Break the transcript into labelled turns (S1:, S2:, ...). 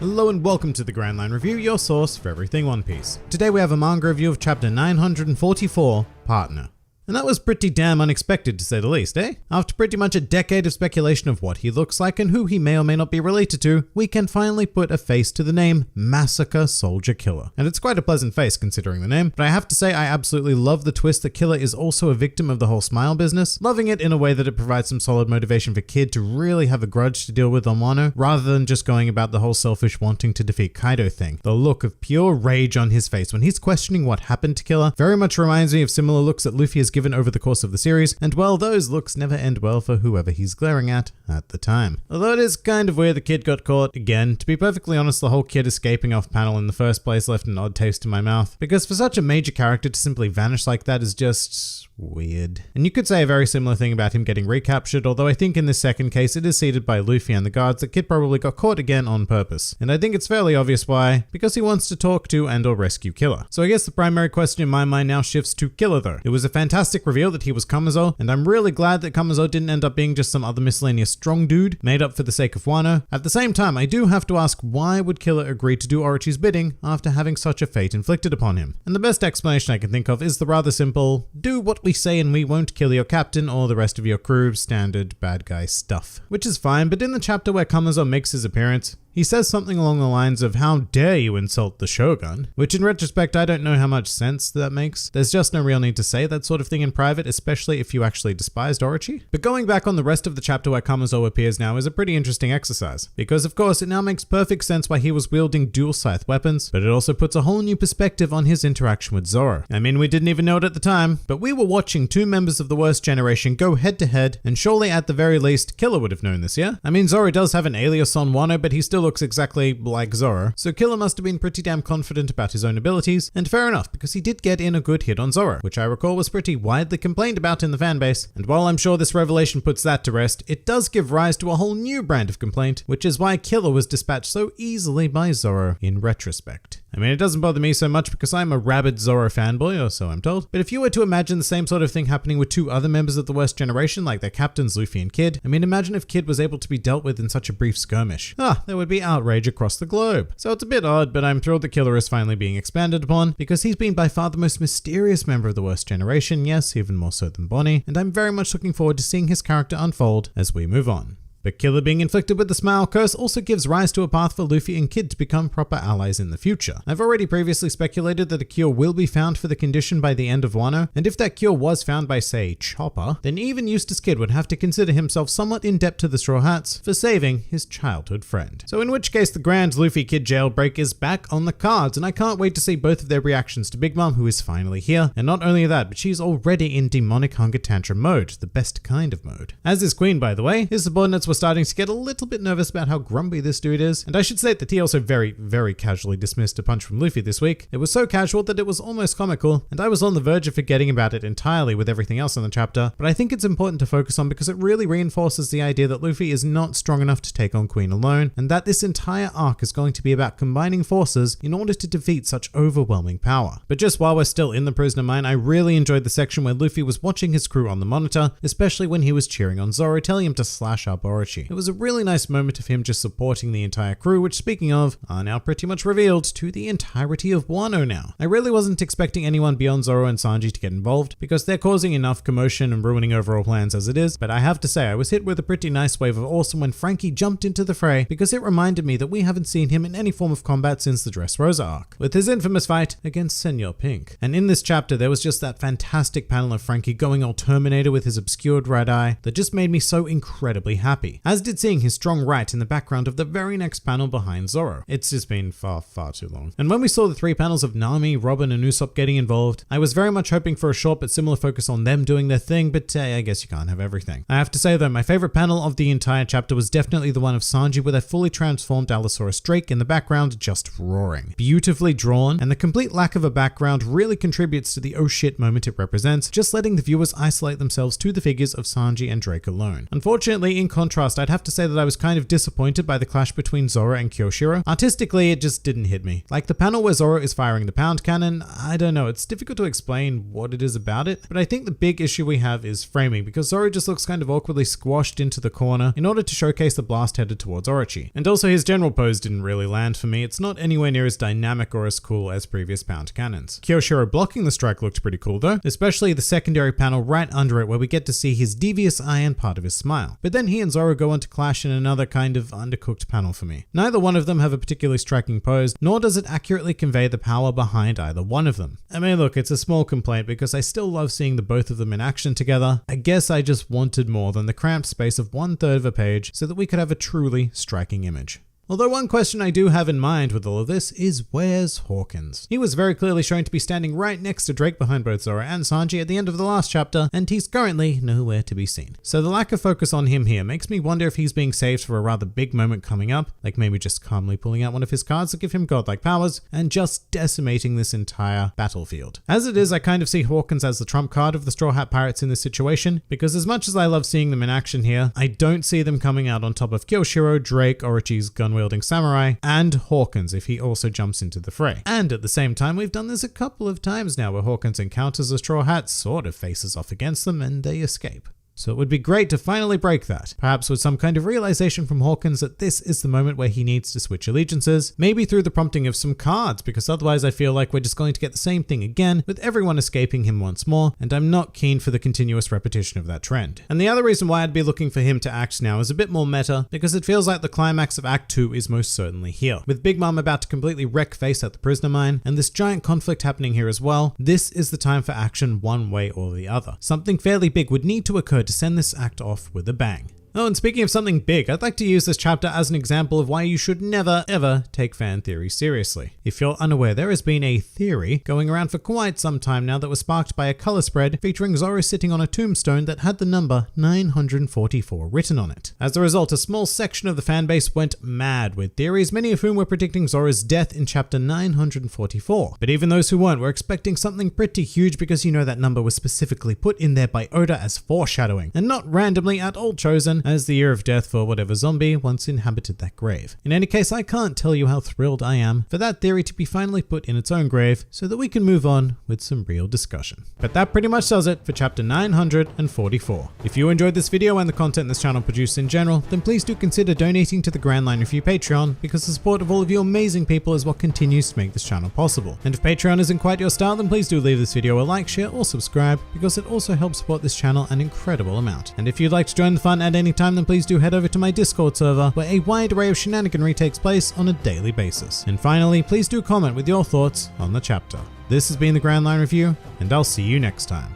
S1: Hello and welcome to the Grand Line Review, your source for everything One Piece. Today we have a manga review of chapter 944, Partner. And that was pretty damn unexpected to say the least, eh? After pretty much a decade of speculation of what he looks like and who he may or may not be related to, we can finally put a face to the name Massacre Soldier Killer. And it's quite a pleasant face considering the name, but I have to say I absolutely love the twist that Killer is also a victim of the whole smile business, loving it in a way that it provides some solid motivation for Kid to really have a grudge to deal with on Wano, rather than just going about the whole selfish wanting to defeat Kaido thing. The look of pure rage on his face when he's questioning what happened to Killer very much reminds me of similar looks that Luffy has given over the course of the series, and well, those looks never end well for whoever he's glaring at the time. Although it is kind of weird the Kid got caught again. To be perfectly honest, the whole Kid escaping off panel in the first place left an odd taste in my mouth, because for such a major character to simply vanish like that is just weird. And you could say a very similar thing about him getting recaptured, although I think in this second case it is seeded by Luffy and the guards that Kid probably got caught again on purpose. And I think it's fairly obvious why, because he wants to talk to and or rescue Killer. So I guess the primary question in my mind now shifts to Killer though. It was a fantastic reveal that he was Kamazo, and I'm really glad that Kamazo didn't end up being just some other miscellaneous strong dude made up for the sake of Wano. At the same time, I do have to ask, why would Killer agree to do Orochi's bidding after having such a fate inflicted upon him? And the best explanation I can think of is the rather simple, do what we say and we won't kill your captain or the rest of your crew, standard bad guy stuff. Which is fine, but in the chapter where Kamazo makes his appearance, he says something along the lines of, how dare you insult the Shogun? Which in retrospect, I don't know how much sense that makes. There's just no real need to say that sort of thing in private, especially if you actually despised Orochi. But going back on the rest of the chapter where Kamazo appears now is a pretty interesting exercise. Because of course, it now makes perfect sense why he was wielding dual scythe weapons, but it also puts a whole new perspective on his interaction with Zoro. I mean, we didn't even know it at the time, but we were watching two members of the worst generation go head to head, and surely at the very least, Killer would have known this, yeah? I mean, Zoro does have an alias on Wano, but he still looks exactly like Zoro, so Killer must have been pretty damn confident about his own abilities, and fair enough, because he did get in a good hit on Zoro, which I recall was pretty widely complained about in the fanbase. And while I'm sure this revelation puts that to rest, it does give rise to a whole new brand of complaint, which is why Killer was dispatched so easily by Zoro in retrospect. I mean, it doesn't bother me so much because I'm a rabid Zoro fanboy, or so I'm told, but if you were to imagine the same sort of thing happening with two other members of the worst generation, like their captains Luffy and Kid, I mean, imagine if Kid was able to be dealt with in such a brief skirmish. There would be outrage across the globe. So it's a bit odd, but I'm thrilled that Killer is finally being expanded upon, because he's been by far the most mysterious member of the worst generation, yes, even more so than Bonnie, and I'm very much looking forward to seeing his character unfold as we move on. But Killer being inflicted with the Smile Curse also gives rise to a path for Luffy and Kid to become proper allies in the future. I've already previously speculated that a cure will be found for the condition by the end of Wano, and if that cure was found by, say, Chopper, then even Eustace Kid would have to consider himself somewhat in debt to the Straw Hats for saving his childhood friend. So in which case the grand Luffy Kid jailbreak is back on the cards, and I can't wait to see both of their reactions to Big Mom, who is finally here, and not only that, but she's already in demonic hunger tantrum mode, the best kind of mode. As is Queen, by the way. His subordinates were starting to get a little bit nervous about how grumpy this dude is, and I should say that he also very, very casually dismissed a punch from Luffy this week. It was so casual that it was almost comical, and I was on the verge of forgetting about it entirely with everything else in the chapter, but I think it's important to focus on because it really reinforces the idea that Luffy is not strong enough to take on Queen alone, and that this entire arc is going to be about combining forces in order to defeat such overwhelming power. But just while we're still in the prisoner mine, I really enjoyed the section where Luffy was watching his crew on the monitor, especially when he was cheering on Zoro, telling him to slash up Orochi. It was a really nice moment of him just supporting the entire crew, which, speaking of, are now pretty much revealed to the entirety of Wano now. I really wasn't expecting anyone beyond Zoro and Sanji to get involved, because they're causing enough commotion and ruining overall plans as it is, but I have to say I was hit with a pretty nice wave of awesome when Frankie jumped into the fray, because it reminded me that we haven't seen him in any form of combat since the Dressrosa arc, with his infamous fight against Senor Pink. And in this chapter there was just that fantastic panel of Frankie going all Terminator with his obscured right eye that just made me so incredibly happy, as did seeing his strong right in the background of the very next panel behind Zoro. It's just been far too long. And when we saw the three panels of Nami, Robin and Usopp getting involved, I was very much hoping for a short but similar focus on them doing their thing, but I guess you can't have everything. I have to say though, my favorite panel of the entire chapter was definitely the one of Sanji with a fully transformed Allosaurus Drake in the background just roaring. Beautifully drawn, and the complete lack of a background really contributes to the oh shit moment it represents, just letting the viewers isolate themselves to the figures of Sanji and Drake alone. Unfortunately, in contrast contrast, I'd have to say that I was kind of disappointed by the clash between Zoro and Kyoshiro. Artistically, it just didn't hit me. Like the panel where Zoro is firing the pound cannon, I don't know, it's difficult to explain what it is about it, but I think the big issue we have is framing, because Zoro just looks kind of awkwardly squashed into the corner in order to showcase the blast headed towards Orochi. And also his general pose didn't really land for me. It's not anywhere near as dynamic or as cool as previous pound cannons. Kyoshiro blocking the strike looked pretty cool though, especially the secondary panel right under it where we get to see his devious eye and part of his smile. But then he and Zoro go on to clash in another kind of undercooked panel for me. Neither one of them have a particularly striking pose, nor does it accurately convey the power behind either one of them. I mean, look, it's a small complaint because I still love seeing the both of them in action together. I guess I just wanted more than the cramped space of 1/3 of a page so that we could have a truly striking image. Although one question I do have in mind with all of this is where's Hawkins? He was very clearly shown to be standing right next to Drake behind both Zoro and Sanji at the end of the last chapter, and he's currently nowhere to be seen. So the lack of focus on him here makes me wonder if he's being saved for a rather big moment coming up, like maybe just calmly pulling out one of his cards to give him godlike powers and just decimating this entire battlefield. As it is, I kind of see Hawkins as the trump card of the Straw Hat Pirates in this situation, because as much as I love seeing them in action here, I don't see them coming out on top of Kyoshiro, Drake, Orochi's gun-wielding samurai, and Hawkins if he also jumps into the fray. And at the same time, we've done this a couple of times now where Hawkins encounters a Straw Hat, sort of faces off against them, and they escape. So it would be great to finally break that, perhaps with some kind of realization from Hawkins that this is the moment where he needs to switch allegiances, maybe through the prompting of some cards, because otherwise I feel like we're just going to get the same thing again with everyone escaping him once more, and I'm not keen for the continuous repetition of that trend. And the other reason why I'd be looking for him to act now is a bit more meta, because it feels like the climax of Act 2 is most certainly here. With Big Mom about to completely wreck Face at the prisoner mine, and this giant conflict happening here as well, this is the time for action one way or the other. Something fairly big would need to occur to send this act off with a bang. Oh, and speaking of something big, I'd like to use this chapter as an example of why you should never, ever take fan theory seriously. If you're unaware, there has been a theory going around for quite some time now that was sparked by a color spread featuring Zoro sitting on a tombstone that had the number 944 written on it. As a result, a small section of the fanbase went mad with theories, many of whom were predicting Zoro's death in chapter 944. But even those who weren't were expecting something pretty huge, because you know that number was specifically put in there by Oda as foreshadowing, and not randomly at all chosen as the year of death for whatever zombie once inhabited that grave. In any case, I can't tell you how thrilled I am for that theory to be finally put in its own grave so that we can move on with some real discussion. But that pretty much does it for chapter 944. If you enjoyed this video and the content this channel produced in general, then please do consider donating to the Grand Line Review Patreon, because the support of all of you amazing people is what continues to make this channel possible. And if Patreon isn't quite your style, then please do leave this video a like, share, or subscribe, because it also helps support this channel an incredible amount. And if you'd like to join the fun at any time, then please do head over to my Discord server, where a wide array of shenaniganry takes place on a daily basis. And finally, please do comment with your thoughts on the chapter. This has been the Grand Line Review, and I'll see you next time.